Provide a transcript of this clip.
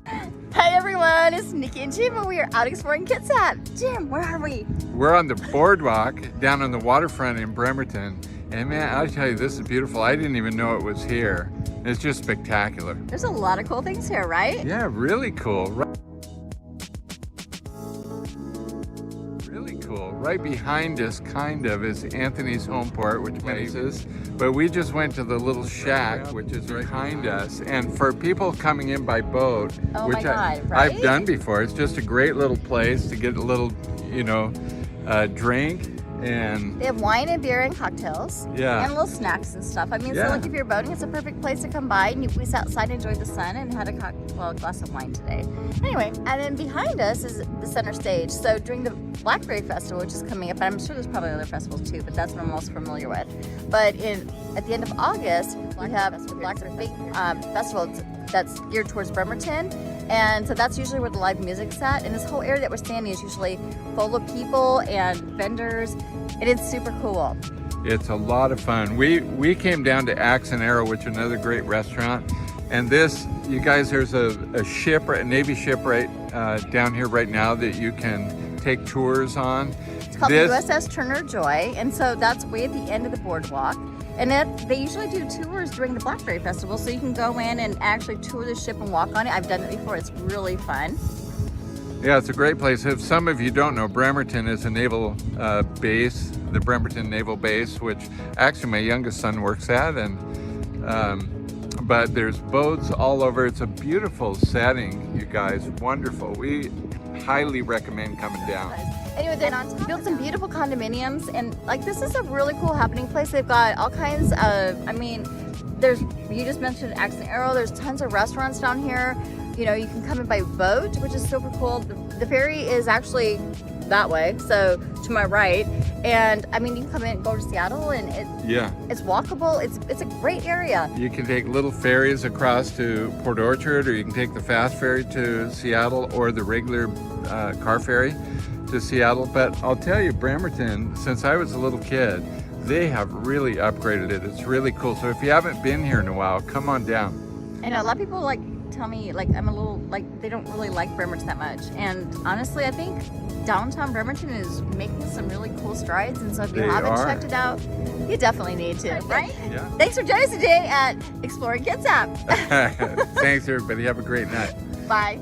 Hi everyone, it's Nikki and Jim, and we are out exploring Kitsap. Jim, where are we? We're on the Boardwalk down on the waterfront in Bremerton. And man, I'll tell you, this is beautiful. I didn't even know it was here. It's just spectacular. There's a lot of cool things here, right? Yeah, really cool. Really cool. Right behind us, kind of, is Anthony's home port, which many is. But we just went to the little shack, which is behind us. And for people coming in by boat, which I've done before, it's just a great little place to get a little, drink. And they have wine and beer and cocktails. Yeah. And little snacks and stuff. I mean, so like if you're boating, it's a perfect place to come by. And we sat outside and enjoyed the sun and had a glass of wine today. Anyway, and then behind us is the center stage. So during the Blackberry Festival, which is coming up, and I'm sure there's probably other festivals too, but that's what I'm most familiar with. But at the end of August, we have the Blackberry Festival that's geared towards Bremerton. And so that's usually where the live music's at. And this whole area that we're standing is usually full of people and vendors. And it's super cool. It's a lot of fun. We came down to Axe and Arrow, which is another great restaurant. And this, you guys, there's a ship, a Navy ship right down here right now that you can take tours on. It's called the USS Turner Joy. And so that's way at the end of the boardwalk. And they usually do tours during the Blackberry Festival, so you can go in and actually tour the ship and walk on it. I've done it before. It's really fun. Yeah, it's a great place. If some of you don't know, Bremerton is a naval base, the Bremerton Naval Base, which actually my youngest son works at. But there's boats all over. It's a beautiful setting, you guys. Wonderful. We highly recommend coming down. Anyway, they built some beautiful condominiums, and like this is a really cool happening place. They've got all kinds of, you just mentioned Axe and Arrow. There's tons of restaurants down here. You know, you can come in by boat, which is super cool. The ferry is actually that way, so to my right. And I mean, you can come in and go to Seattle, and it's walkable. It's a great area. You can take little ferries across to Port Orchard, or you can take the fast ferry to Seattle, or the regular car ferry to Seattle. But I'll tell you, Bremerton, since I was a little kid, they have really upgraded it. It's really cool. So if you haven't been here in a while, come on down. I know a lot of people tell me I'm a little they don't really like Bremerton that much, and honestly I think downtown Bremerton is making some really cool strides, and so if you haven't checked it out, you definitely need to, right? Yeah. Thanks for joining us today at Exploring Kitsap. Thanks everybody, have a great night. Bye.